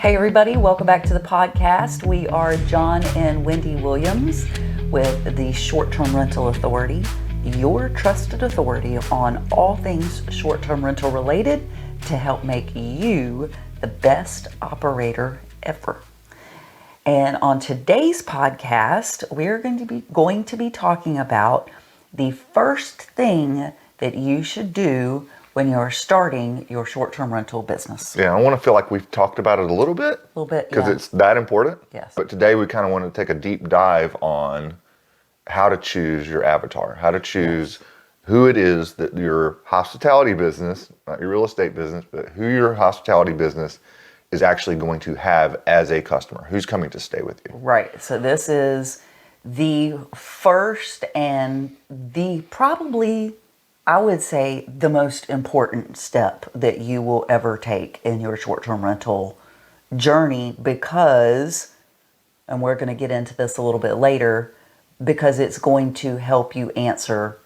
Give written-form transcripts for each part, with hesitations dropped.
Hey everybody, welcome back to the podcast. We are John and Wendy Williams with the Short-Term Rental Authority, your trusted authority on all things short-term rental related to help make you the best operator ever. And on today's podcast, we're going to be talking about the first thing that you should do when you're starting your short-term rental business. Yeah, I want to feel like we've talked about it a little bit. Because it's that important. Yes. But today we kind of want to take a deep dive on how to choose your avatar, how to choose who it is that your hospitality business, not your real estate business, but who your hospitality business is actually going to have as a customer, who's coming to stay with you. Right. So this is the first and probably, I would say, the most important step that you will ever take in your short-term rental journey because, and we're going to get into this a little bit later, because it's going to help you answer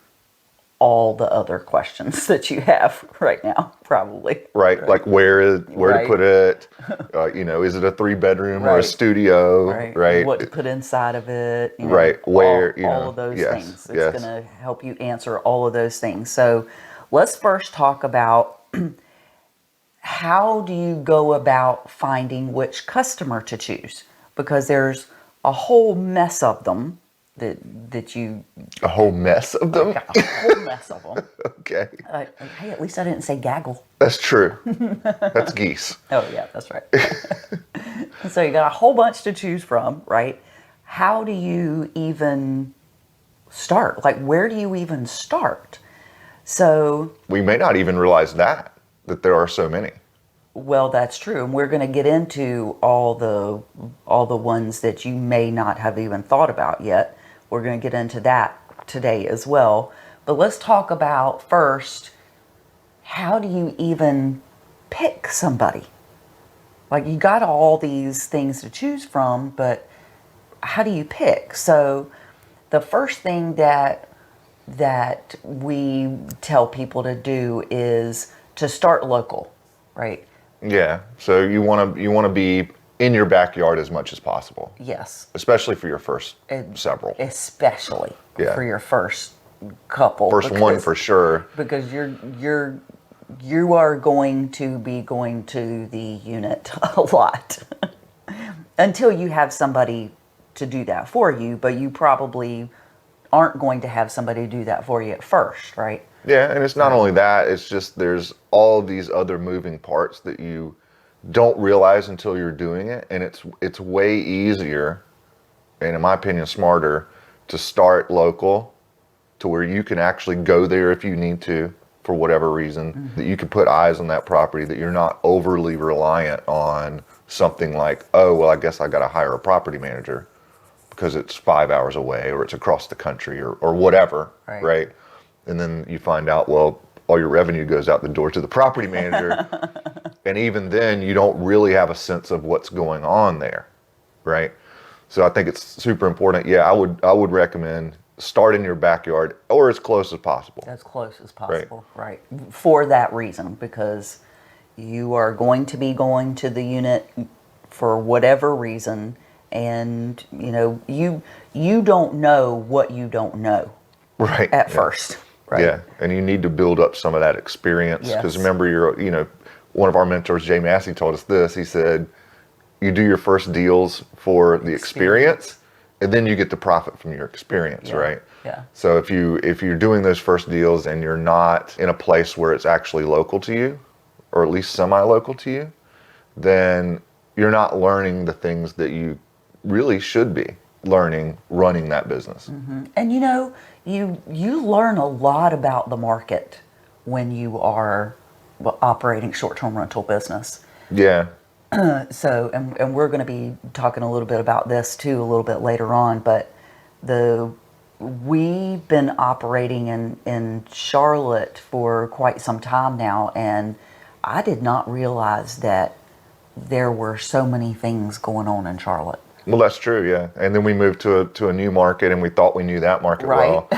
all the other questions that you have right now, probably. Right. Like where to put it, is it a 3-bedroom or a studio, right? What to put inside of it, all of those things. It's going to help you answer all of those things. So let's first talk about how do you go about finding which customer to choose? Because there's a whole mess of them. A whole mess of them? A whole mess of them. Okay. Hey, at least I didn't say gaggle. That's true. That's geese. Oh, yeah, that's right. So you got a whole bunch to choose from, right? How do you even start? Like, where do you even start? So we may not even realize that there are so many. Well, that's true. And we're going to get into all the ones that you may not have even thought about yet. We're going to get into that today as well. But let's talk about first, how do you even pick somebody? Like, you got all these things to choose from, but how do you pick? So the first thing that we tell people to do is to start local, right? Yeah. So you want to be in your backyard as much as possible. Yes. Especially for your first several. Especially for your first couple. First one for sure. Because you are going to be going to the unit a lot until you have somebody to do that for you, but you probably aren't going to have somebody do that for you at first, right? Yeah, and it's not only that, it's just there's all these other moving parts that you don't realize until you're doing it, and it's way easier, and in my opinion smarter, to start local to where you can actually go there if you need to for whatever reason, that you can put eyes on that property, that you're not overly reliant on something like, oh, well, I guess I got to hire a property manager because it's 5 hours away or it's across the country or whatever, right? And then you find out, well, all your revenue goes out the door to the property manager. And even then, you don't really have a sense of what's going on there, right? So I think it's super important. Yeah, I would recommend start in your backyard or as close as possible. As close as possible, right? For that reason, because you are going to be going to the unit for whatever reason, and you don't know what you don't know, right? At first. Right. Yeah, and you need to build up some of that experience because remember, one of our mentors, Jay Massey, told us this. He said, "You do your first deals for the experience, and then you get to profit from your experience, right?" Yeah. So if you're doing those first deals and you're not in a place where it's actually local to you, or at least semi-local to you, then you're not learning the things that you really should be learning running that business. Mm-hmm. And you learn a lot about the market when you are operating short-term rental business. Yeah. So, and we're going to be talking a little bit about this too a little bit later on, but we've been operating in Charlotte for quite some time now, and I did not realize that there were so many things going on in Charlotte. Well, that's true, yeah. And then we moved to a new market, and we thought we knew that market well.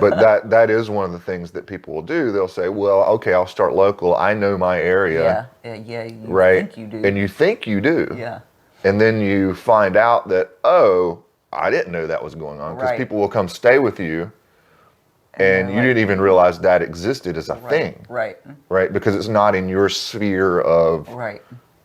But that is one of the things that people will do. They'll say, well, okay, I'll start local. I know my area. Yeah, you right? think you do. And you think you do. Yeah. And then you find out that, oh, I didn't know that was going on. Because people will come stay with you and you didn't even realize that existed as a thing. Right. Right? Because it's not in your sphere of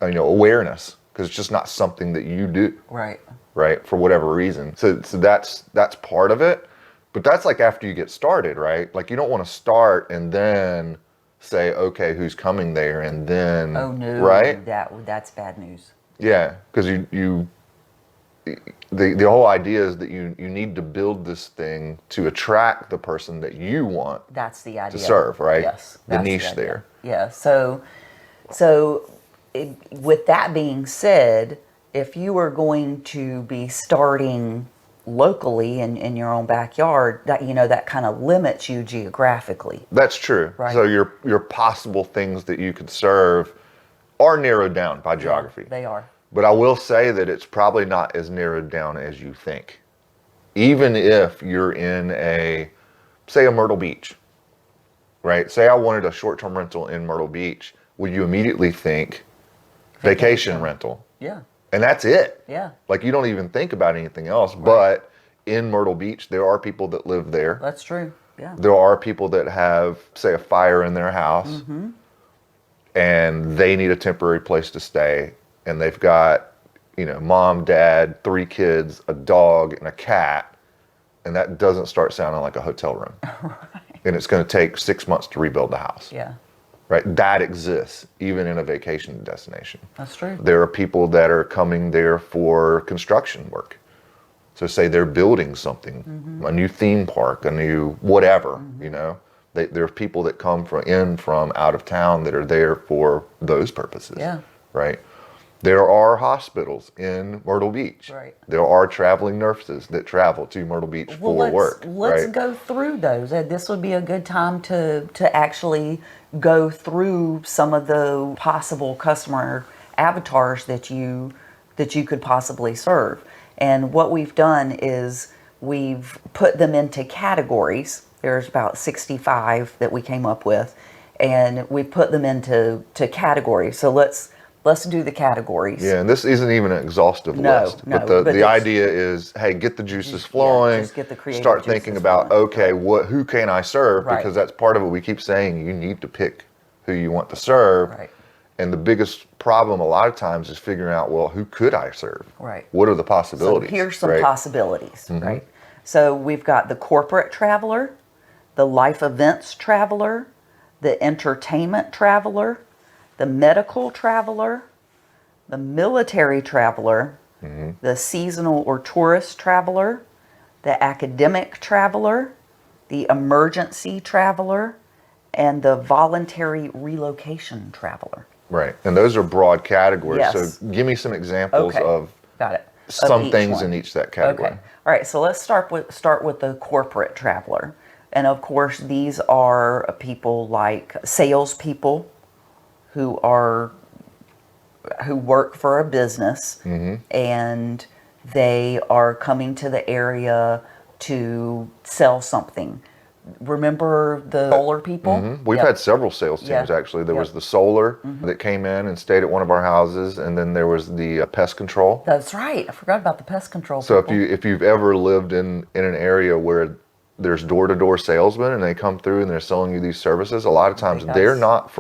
awareness. Because it's just not something that you do. Right. Right? For whatever reason. So that's part of it. But that's like after you get started, right? Like you don't want to start and then say, okay, who's coming there? And then, right? That's bad news. Yeah, because the whole idea is that you need to build this thing to attract the person that you want. That's the idea. To serve, right? Yes. The niche there. Yeah. So with that being said, if you are going to be starting locally in your own backyard, that kind of limits you geographically. That's true. Right. So your possible things that you could serve are narrowed down by geography. Yeah, they are. But I will say that it's probably not as narrowed down as you think. Even if you're in say a Myrtle Beach, right? Say I wanted a short-term rental in Myrtle Beach, would you immediately think vacation rental? Yeah. And that's it. Yeah. Like you don't even think about anything else. Right. But in Myrtle Beach, there are people that live there. That's true. Yeah. There are people that have, say, a fire in their house and they need a temporary place to stay. And they've got, mom, dad, 3 kids, a dog, and a cat. And that doesn't start sounding like a hotel room. Right. And it's going to take 6 months to rebuild the house. Yeah. Right? That exists, even in a vacation destination. That's true. There are people that are coming there for construction work. So say they're building something, a new theme park, a new whatever, There are people that come from out of town that are there for those purposes. Yeah. Right? There are hospitals in Myrtle Beach. Right. There are traveling nurses that travel to Myrtle Beach for work. Let's go through those. This would be a good time to actually go through some of the possible customer avatars that you could possibly serve. And what we've done is we've put them into categories. There's about 65 that we came up with, and we put them into categories. So let's do the categories. Yeah, and this isn't even an exhaustive list. No, but the idea is, hey, get the juices flowing. Just get the creative start thinking about, okay, who can I serve? Right. Because that's part of it. We keep saying you need to pick who you want to serve. Right. And the biggest problem a lot of times is figuring out, well, who could I serve? Right. What are the possibilities? So here's some possibilities, right? So we've got the corporate traveler, the life events traveler, the entertainment traveler, the medical traveler, the military traveler, the seasonal or tourist traveler, the academic traveler, the emergency traveler, and the voluntary relocation traveler. Right. And those are broad categories. Yes. So give me some examples of Got it. some things in each that category. Okay. All right. So let's start with the corporate traveler. And of course, these are people like salespeople who work for a business, and they are coming to the area to sell something. Remember the solar people? We've had several sales teams, actually. There was the solar that came in and stayed at one of our houses, and then there was the pest control. That's right. I forgot about the pest control So people. if you've ever lived in an area where there's door-to-door salesmen and they come through and they're selling you these services, a lot of times they're not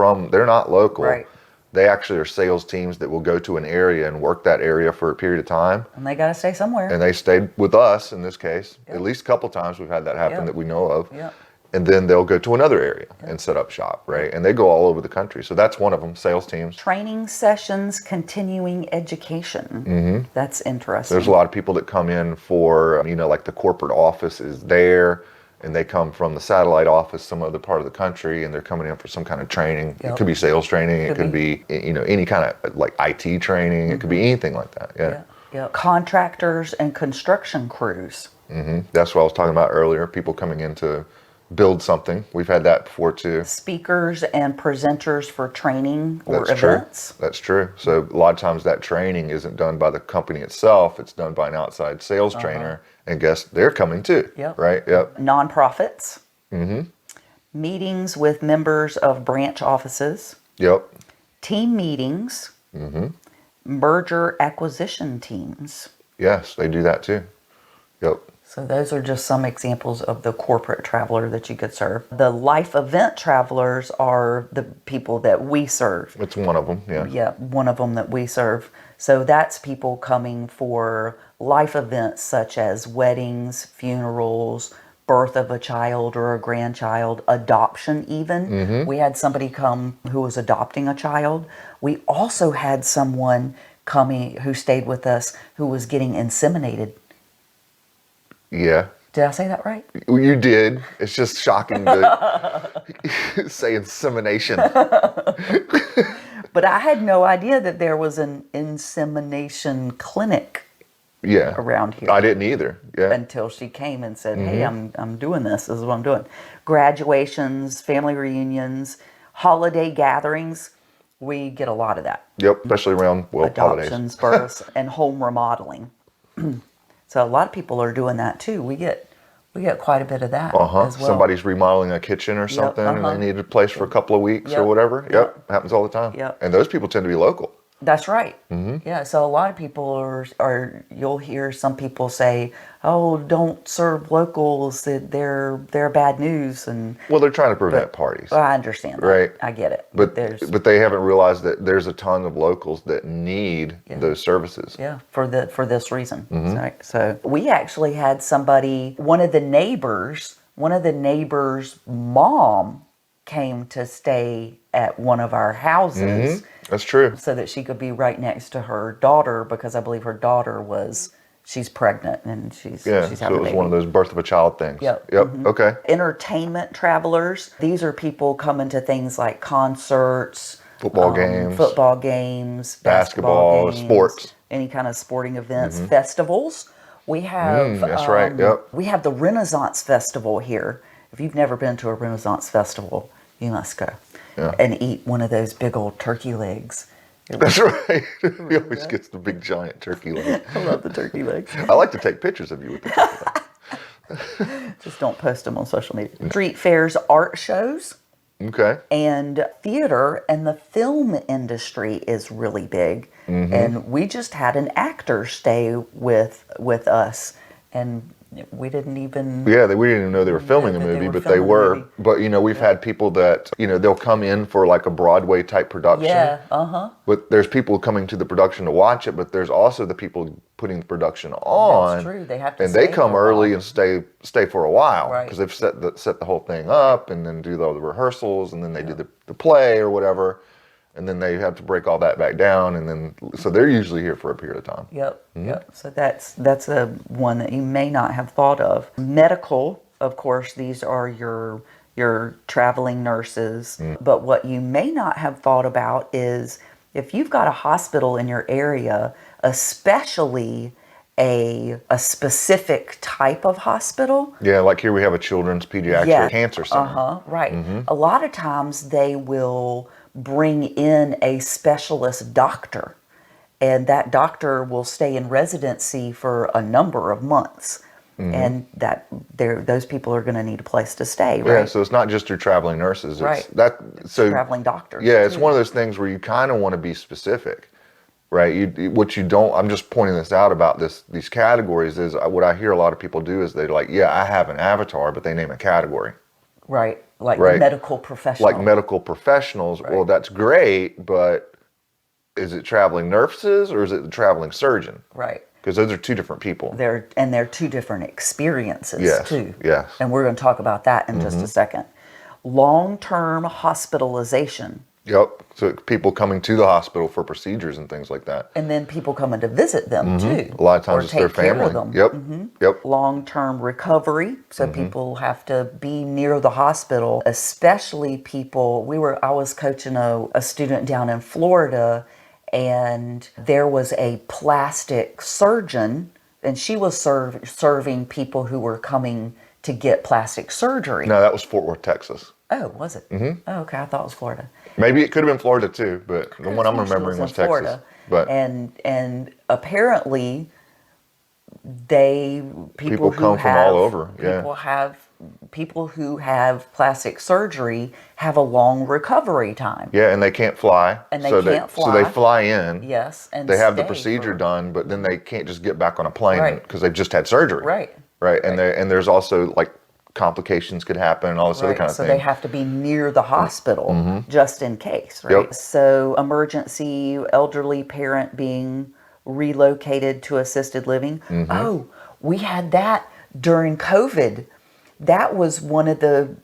local. Right. They actually are sales teams that will go to an area and work that area for a period of time. And they got to stay somewhere. And they stayed with us in this case. At least a couple times we've had that happen that we know of. Yeah. And then they'll go to another area and set up shop, right? And they go all over the country. So that's one of them, sales teams. Training sessions, continuing education. That's interesting. There's a lot of people that come in for, like the corporate office is there, and they come from the satellite office, some other part of the country, and they're coming in for some kind of training. It could be sales training. It could be, any kind of like IT training. It could be anything like that. Yeah. Contractors and construction crews. That's what I was talking about earlier. People coming in to build something. We've had that before too. Speakers and presenters for training or That's events. True. That's true. So a lot of times that training isn't done by the company itself. It's done by an outside sales trainer. And guess they're coming too. Yep. Right? Yep. Nonprofits. Meetings with members of branch offices, Yep. team meetings, merger acquisition teams. Yes, they do that too. Yep. So those are just some examples of the corporate traveler that you could serve. The life event travelers are the people that we serve. It's one of them. Yeah. Yeah, one of them that we serve. So that's people coming for life events such as weddings, funerals, birth of a child or a grandchild, adoption even. We had somebody come who was adopting a child. We also had someone coming who stayed with us who was getting inseminated. Yeah. Did I say that right? You did. It's just shocking to say insemination. But I had no idea that there was an insemination clinic Yeah. around here. I didn't either. Yeah. Until she came and said, hey, I'm doing this. This is what I'm doing. Graduations, family reunions, holiday gatherings. We get a lot of that. Yep. Especially around, holidays. Adoptions, births, and home remodeling. So a lot of people are doing that too. We get quite a bit of that as well. Somebody's remodeling a kitchen or something and they need a place for a couple of weeks or whatever. Yep. Happens all the time. Yep. And those people tend to be local. That's right. Yeah. So a lot of people are you'll hear some people say, "Oh, don't serve locals. That they're bad news." And Well, they're trying to prevent parties. I understand that. Right. I get it. But they haven't realized that there's a ton of locals that need those services. Yeah, for this reason. Right. So we actually had somebody, one of the neighbors' mom came to stay at one of our houses. That's true. So that she could be right next to her daughter, because I believe her daughter she's pregnant and she's having so it was a baby. one of those birth of a child things. Yep. Okay. Entertainment travelers. These are people coming to things like concerts, Football games, basketball games, sports, any kind of sporting events, festivals. We have that's right. Yep. We have the Renaissance Festival here. If you've never been to a Renaissance Festival, you must go and eat one of those big old turkey legs. That's right. He always gets the big giant turkey leg. I love the turkey legs. I like to take pictures of you with the turkey leg. Just don't post them on social media. Street fairs, art shows. Okay. And theater and the film industry is really big. And we just had an actor stay with us, and we didn't even... Yeah, we didn't even know they were filming a movie, but they were. But, we've had people that, they'll come in for like a Broadway type production. Yeah, But there's people coming to the production to watch it, but there's also the people putting the production on. That's true. They have to and they stay come for a early while. and stay for a while. Right. Because they've set the whole thing up and then do all the rehearsals and then they do the play or whatever. And then they have to break all that back down, and then so they're usually here for a period of time. Yep. So that's a one that you may not have thought of. Medical, of course, these are your traveling nurses. But what you may not have thought about is if you've got a hospital in your area, especially a specific type of hospital. Yeah, like here we have a children's pediatric cancer center. Right. A lot of times they will bring in a specialist doctor, and that doctor will stay in residency for a number of months. And those people are going to need a place to stay, right? Yeah, so it's not just your traveling nurses. It's traveling doctors. Yeah, it's one of those things where you kind of want to be specific, right? I'm just pointing this out about these categories is what I hear a lot of people do is they're like, I have an avatar, but they name a category. Right, medical professional. Like medical professionals. Right. Well, that's great, but is it traveling nurses or is it the traveling surgeon? Right. Because those are two different people. They're two different experiences too. Yes. And we're going to talk about that in just a second. Long-term hospitalization. Yep. So people coming to the hospital for procedures and things like that. And then people coming to visit them too. A lot of times or it's their take care family. of them. Yep. Long-term recovery. So people have to be near the hospital, especially people. I was coaching a student down in Florida, and there was a plastic surgeon, and she was serving people who were coming to get plastic surgery. No, that was Fort Worth, Texas. Oh, was it? Oh, okay. I thought it was Florida. Maybe it could have been Florida too, but the one I'm remembering was Texas. Florida. But and apparently people come from all over. People have people who have plastic surgery have a long recovery time. Yeah, and they can't fly. And they so can't So they fly. fly in. Yes, and they have the stay procedure for- done, but then they can't just get back on a plane Right. because they've just had surgery. Right. Right. And there's also like complications could happen and all this other kind of So thing. they have to be near the hospital just in case, right? Yep. So emergency, elderly parent being relocated to assisted living. Oh, we had that during COVID. That was one of the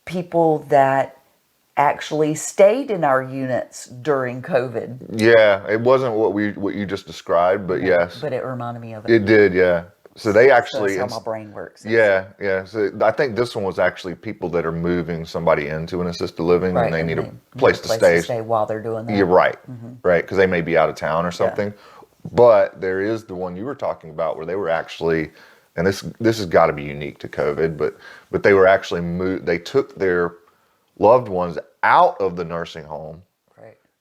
people that actually stayed in our units during COVID. Yeah, it wasn't what you just described, but yes. But it reminded me of it. It did, yeah. So they actually, That's how my brain works. yeah. So I think this one was actually people that are moving somebody into an assisted living and they need a place to stay while they're doing that. You're right, right, because they may be out of town or something. But there is the one you were talking about where they were actually, and this has got to be unique to COVID, but they were actually moved. They took their loved ones out of the nursing home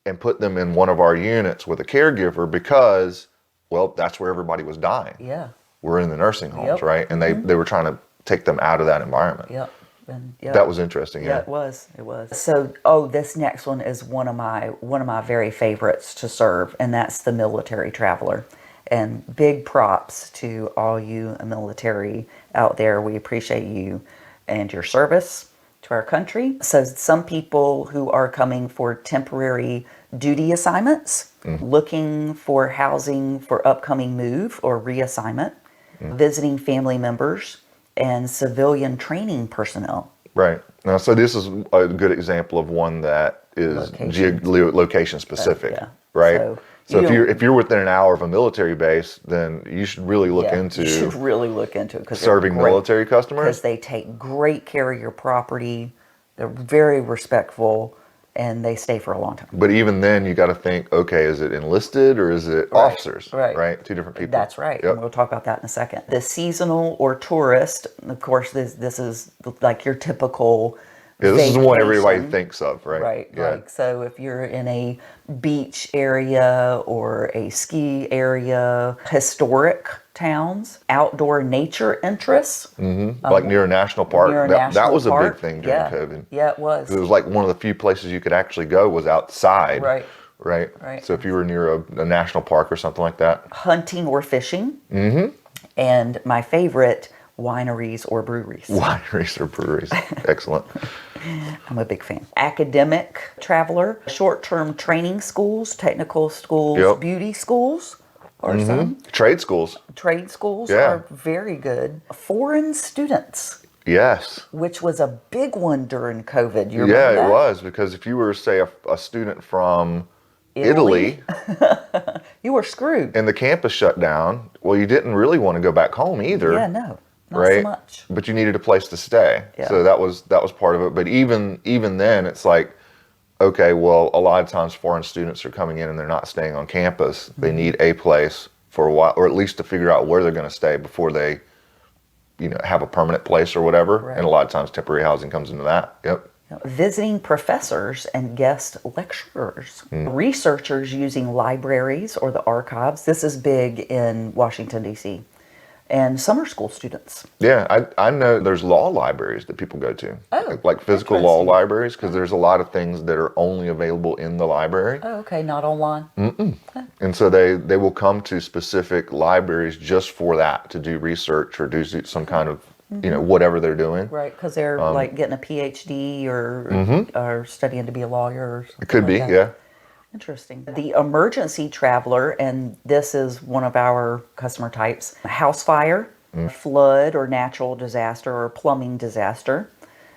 and put them in one of our units with a caregiver because, well, that's where everybody was dying. Yeah. We're in the nursing homes, right? And they were trying to take them out of that environment. Yep. And, That was interesting. Yeah, it was. So, this next one is one of my very favorites to serve, and that's the military traveler. And big props to all you military out there. We appreciate you and your service to our country. So some people who are coming for temporary duty assignments, looking for housing for upcoming move or reassignment, visiting family members, and civilian training personnel. Right. Now, so this is a good example of one that is location specific, right? So if you're within an hour of a military base, then you should really look into it serving military customers because they take great care of your property. They're very respectful and they stay for a long time. But even then, you got to think, okay, is it enlisted or is it officers? Right. Two different people. That's right. Yep. And we'll talk about that in a second. The seasonal or tourist, of course, this is like your typical this is the one everybody vacation. thinks of, right? Right. Yeah. Like, so if you're in a beach area or a ski area, historic towns, outdoor nature interests. Like near a national park. That was a big thing during COVID. Yeah, it was. It was like one of the few places you could actually go was outside. Right. Right. So if you were near a national park or something like that. Hunting or fishing. And my favorite, wineries or breweries. Wineries or breweries. Excellent. I'm a big fan. Academic traveler, short-term training schools, technical schools, beauty schools, or some. Trade schools. Trade schools are very good. Foreign students. Yes. Which was a big one during COVID. You remember that? It was, because if you were, say, a student from Italy, you were screwed. And the campus shut down, well, you didn't really want to go back home either. Yeah, no. Not right? so much. But you needed a place to stay. Yeah. So that was part of it. But even then, it's like, okay, well, a lot of times foreign students are coming in and they're not staying on campus. They need a place for a while, or at least to figure out where they're going to stay before they, have a permanent place or whatever. Right. And a lot of times temporary housing comes into that. Yep. Visiting professors and guest lecturers. Researchers using libraries or the archives. This is big in Washington, D.C. And summer school students. Yeah, I know there's law libraries that people go to. Oh, like physical law libraries, because there's a lot of things that are only available in the library. Oh, okay, not online. And so they will come to specific libraries just for that, to do research or do some kind of, whatever they're doing. Right, because they're like getting a PhD or studying to be a lawyer or something. It could be, that. yeah. Interesting. The emergency traveler, and this is one of our customer types, house fire, flood or natural disaster or plumbing disaster.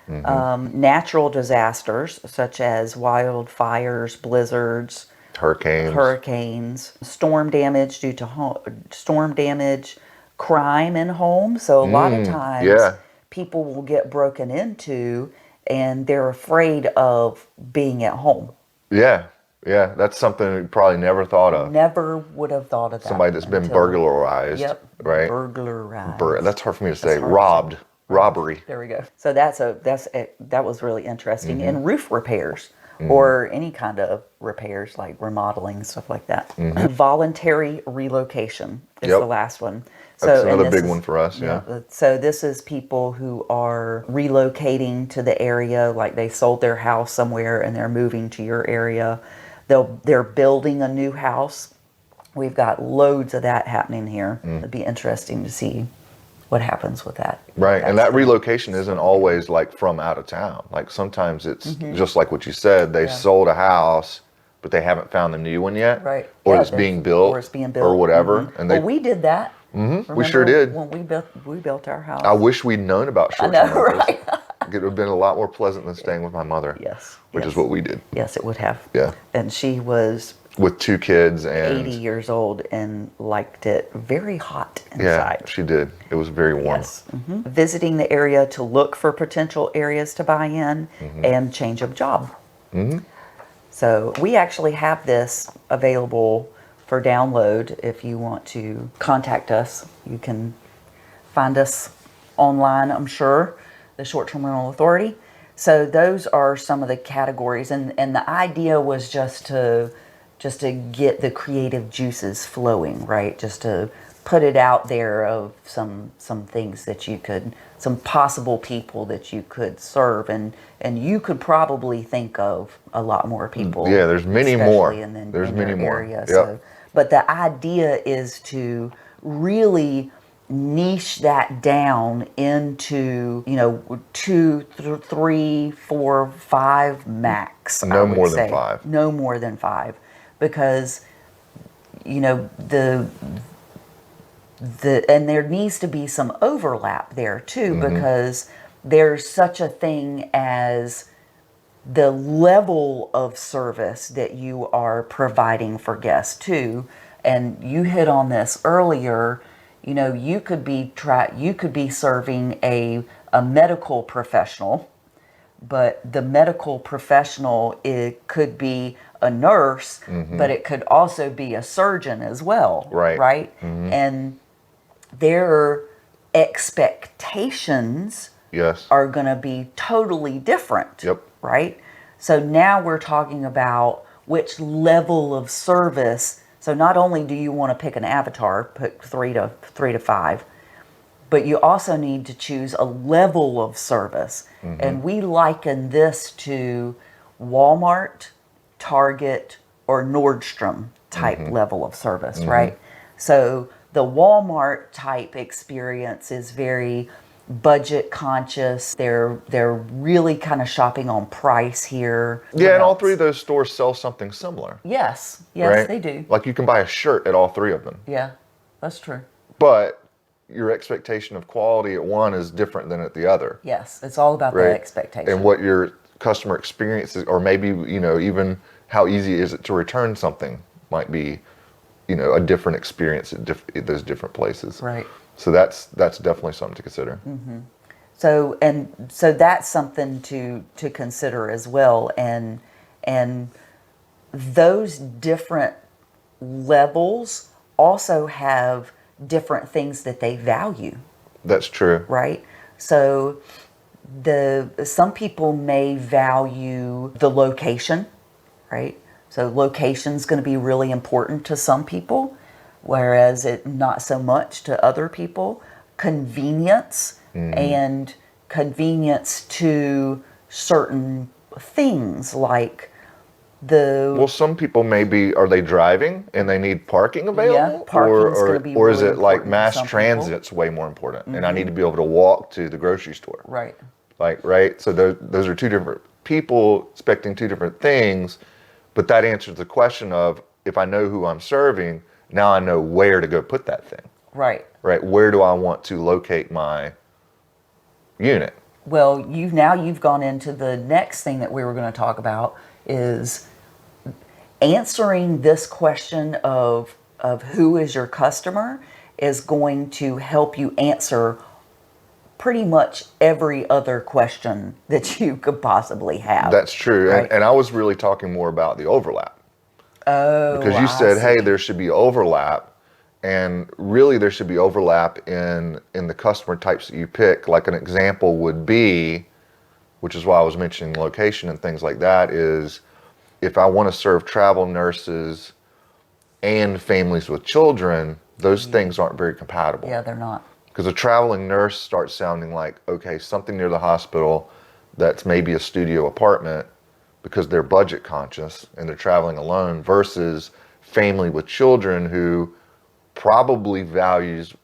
Natural disasters such as wildfires, blizzards, hurricanes, storm damage due to storm damage, crime in homes. So a lot of times people will get broken into and they're afraid of being at home. Yeah, that's something we probably never thought of. Never would have thought of that. Somebody that's been burglarized. Yep. Right. Burglarized. That's hard for me to say. Robbed. Robbery. There we go. So that was really interesting. And roof repairs or any kind of repairs like remodeling, stuff like that. Voluntary relocation is the last one. That's and another this big one for us. Yeah. So this is people who are relocating to the area, like they sold their house somewhere and they're moving to your area. They're building a new house. We've got loads of that happening here. It'd be interesting to see what happens with that. Right. And that That's relocation isn't always like from out of town. Like sometimes it's just like what you said, they Yeah. sold a house, but they haven't found the new one yet. right. Or Yeah, it's being built. Or it's being built. Or whatever. And they, Well, we did that. we sure did. When we built our house. I wish we'd known about I know, short-term rentals. right? It would have been a lot more pleasant than staying with my mother. Yes. Which yes. is what we did. Yes, it would have. Yeah. And she was With 2 kids and 80 years old and liked it very hot yeah, inside. she did. It was very warm. Yes. Visiting the area to look for potential areas to buy in and change of job. So we actually have this available for download. If you want to contact us, you can find us online, I'm sure, the Short-Term Rental Authority. So those are some of the categories, and the idea was just to get the creative juices flowing, right? Just to put it out there of some things that you could, some possible people that you could serve, and you could probably think of a lot more people. Yeah, there's many more. There's many your more. area. Yep. So, but the idea is to really niche that down into 2, 3, 4, 5 max. No more than 5. No more than 5, because the and there needs to be some overlap there too, because there's such a thing as the level of service that you are providing for guests too. And you hit on this earlier. You could be serving a medical professional, but the medical professional, it could be a nurse, but it could also be a surgeon as well. Right. And their expectations are going to be totally different. Yep. Right. So now we're talking about which level of service. So not only do you want to pick an avatar, put 3 to 5, but you also need to choose a level of service. And we liken this to Walmart, Target, or Nordstrom type level of service, right? So the Walmart type experience is very budget conscious. They're really kind of shopping on price here. Yeah, and all 3 of those stores sell something similar. Yes, right? They do. Like you can buy a shirt at all 3 of them. Yeah, that's true. But your expectation of quality at one is different than at the other. Yes, it's all about the expectation. And what your customer experience is, or maybe, even how easy is it to return something might be, a different experience at those different places. Right. So that's definitely something to consider. So that's something to consider as well, and those different levels also have different things that they value. That's true. Right. So some people may value the location, right? So location's going to be really important to some people, whereas it not so much to other people. Convenience and convenience to certain things, like well, some people are they driving and they need parking available? Yeah, parking's gonna be or is really it like important to mass some transit's way more important, and I need to be able to walk to the grocery store? Right. Right? So those are 2 different people expecting 2 different things, but that answers the question of, if I know who I'm serving, now I know where to go put that thing. Right. Right? Where do I want to locate my unit? Well, you've gone into the next thing that we were going to talk about, is answering this question of who is your customer is going to help you answer pretty much every other question that you could possibly have. That's true. Right? And I was really talking more about the overlap. Oh, because you said, hey, there should be overlap. And really, there should be overlap in the customer types that you pick. Like an example would be, which is why I was mentioning location and things like that, is if I want to serve travel nurses and families with children, Those things aren't very compatible. Yeah, they're not. Because a traveling nurse starts sounding like, okay, something near the hospital that's maybe a studio apartment because they're budget conscious and they're traveling alone, versus family with children who probably values,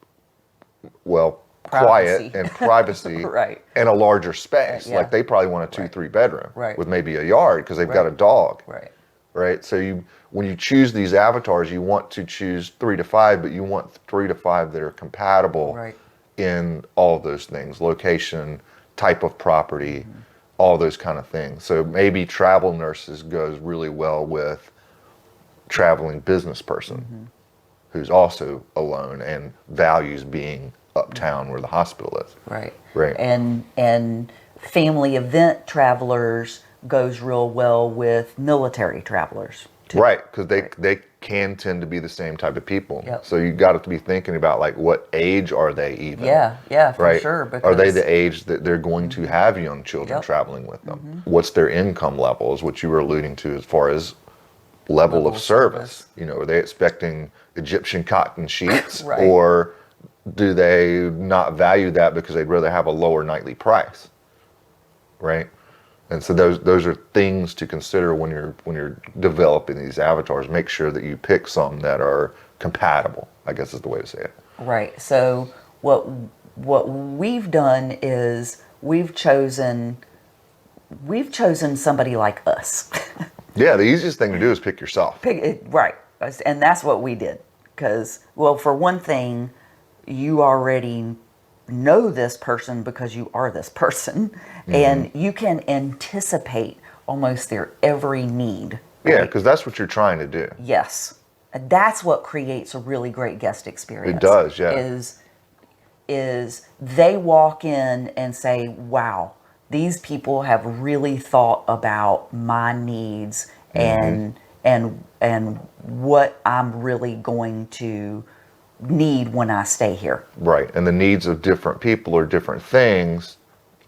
well, Privacy. quiet and privacy Right. and a larger space. Yeah. Like they probably want a 2-3 bedroom Right. with maybe a yard because they've got a Right. dog. Right. Right. So when you choose these avatars, you want to choose 3 to 5, but you want 3 to 5 that are compatible Right. in all of those things: location, type of property, all those kind of things. So maybe travel nurses goes really well with traveling business person who's also alone and values being uptown where the hospital is. Right. Right. And family event travelers goes real well with military travelers too. Right, because they can tend to be the same type of people. Yep. So you got to be thinking about, like, what age are they even? Yeah, for right? sure. Because Are they the age that they're going to have young children Yep. traveling with them? What's their income levels, which you were alluding to as far as level of service? You know, are they expecting Egyptian cotton sheets, Right. or do they not value that because they'd rather have a lower nightly price? Right. And so those are things to consider when you're developing these avatars. Make sure that you pick some that are compatible, I guess is the way to say it. Right. So what we've done is we've chosen somebody like us. Yeah, the easiest thing to do is pick yourself. Right. And that's what we did. Because, well, for one thing, you already know this person because you are this person, and you can anticipate almost their every need. Yeah, right? because that's what you're trying to do. Yes. And that's what creates a really great guest experience. It does, yeah. Is they walk in and say, wow, these people have really thought about my needs and what I'm really going to need when I stay here. Right, and the needs of different people are different things,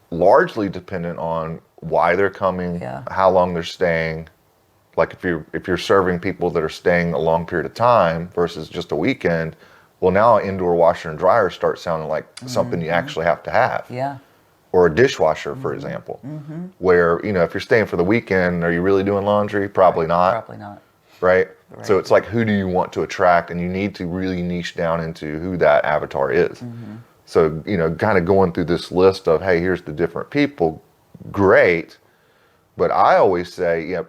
largely dependent on why they're coming, Yeah. how long they're staying. Like if you're serving people that are staying a long period of time versus just a weekend, well, now an indoor washer and dryer starts sounding like something you actually have to have. Yeah. Or a dishwasher, for example, where, you know, if you're staying for the weekend, are you really doing laundry? Probably not. Probably not. Right? So it's like, who do you want to attract? And you need to really niche down into who that avatar is. So, you know, kind of going through this list of, hey, here's the different people, great. But I always say, yeah,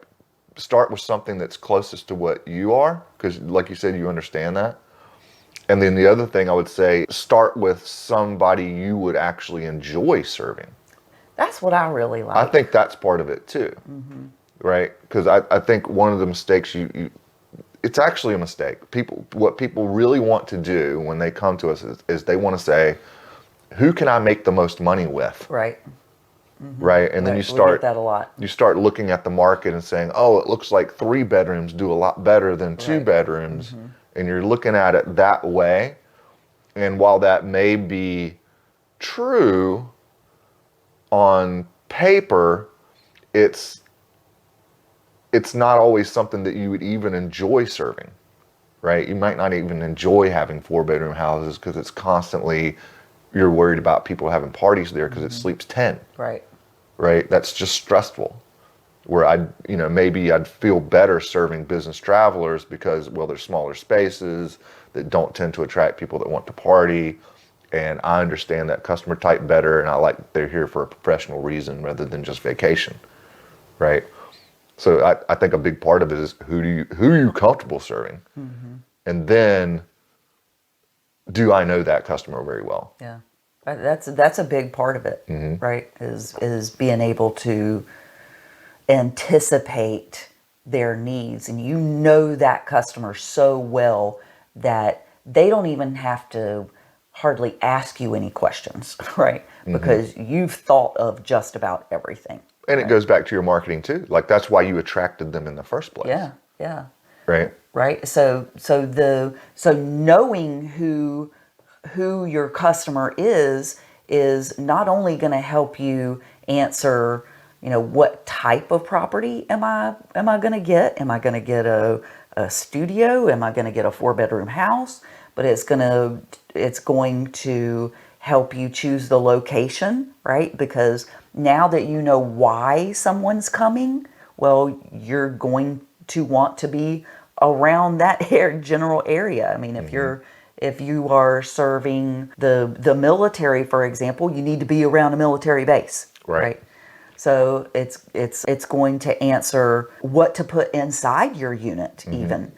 start with something that's closest to what you are, because like you said, you understand that. And then the other thing I would say, start with somebody you would actually enjoy serving. That's what I really like. I think that's part of it too, right? Because I think one of the mistakes it's actually a mistake. What people really want to do when they come to us is they want to say, who can I make the most money with? Right. Right? And then Right. you start We get that a lot. you start looking at the market and saying, oh, it looks like 3 bedrooms do a lot better than 2 Right. bedrooms. And you're looking at it that way. And while that may be true on paper, it's not always something that you would even enjoy serving, right? You might not even enjoy having 4-bedroom houses because it's constantly, you're worried about people having parties there because it sleeps 10, Right. right? That's just stressful. Where maybe I'd feel better serving business travelers because, well, there's smaller spaces that don't tend to attract people that want to party. And I understand that customer type better, and I like they're here for a professional reason rather than just vacation, right? So I think a big part of it is who are you comfortable serving? And then, do I know that customer very well? Yeah. That's a big part of it, right? Is being able to anticipate their needs, and you know that customer so well that they don't even have to hardly ask you any questions, right? Because you've thought of just about everything. And it goes back to your marketing too. Like, that's why you attracted them in the first place. Yeah. Right? Right. So knowing who your customer is not only going to help you answer, what type of property am I going to get? Am I going to get a a studio? Am I going to get a 4-bedroom house? But it's going to help you choose the location, right? Because now that you know why someone's coming, well, you're going to want to be around that general area. I mean, if you are serving the military, for example, you need to be around a military base, right? So it's going to answer what to put inside your unit. Even,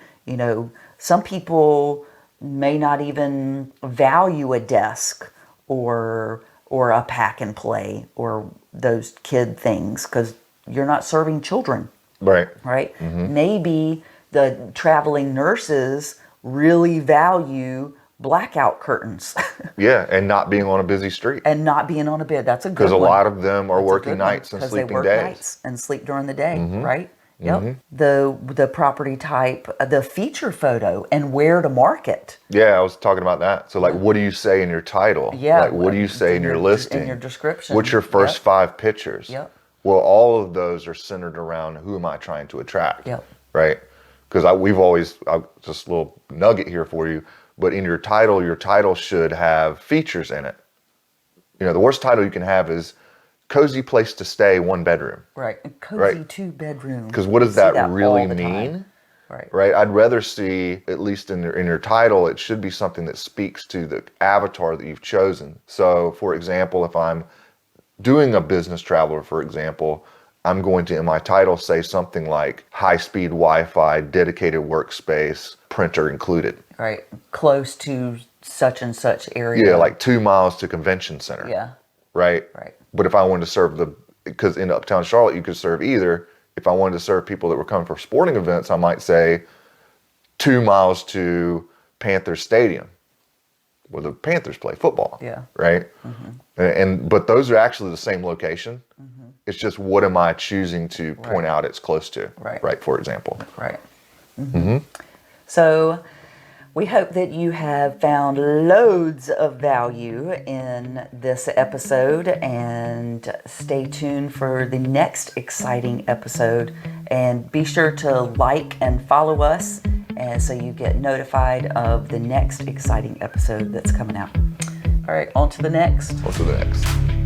some people may not even value a desk or a pack and play or those kid things, because you're not serving children, right? Maybe the traveling nurses really value blackout curtains. Yeah, and not being on a busy street. And not being on a bed. That's a good one. Because a lot of them are working nights and sleeping days. Because they work nights and sleep during the day, right? Yep. The property type, the feature photo, and where to market. Yeah, I was talking about that. So, like, what do you say in your title? Yeah. Like, what do you say in your listing? In your description. What's your first 5 pictures? Yep. Well, all of those are centered around who am I trying to attract? Yep. Right? Because we've always, just a little nugget here for you, but in your title should have features in it. The worst title you can have is cozy place to stay, 1 bedroom. Right. Cozy 2 bedroom. Because what does that really mean? Right. I'd rather see, at least in your title, it should be something that speaks to the avatar that you've chosen. So, for example, if I'm doing a business traveler, for example, I'm going to, in my title, say something like high-speed Wi-Fi, dedicated workspace, printer included. Right. Close to such and such area. Yeah, like 2 miles to convention center. Yeah. Right? Right. But if I wanted to serve because in Uptown Charlotte, you could serve either. If I wanted to serve people that were coming for sporting events, I might say 2 miles to Panthers Stadium, where the Panthers play football. Yeah. Right? But those are actually the same location. It's just, what am I choosing to point out it's close to? Right, for example. Right. So we hope that you have found loads of value in this episode, and stay tuned for the next exciting episode. And be sure to like and follow us, and so you get notified of the next exciting episode that's coming out. All right, on to the next. On to the next.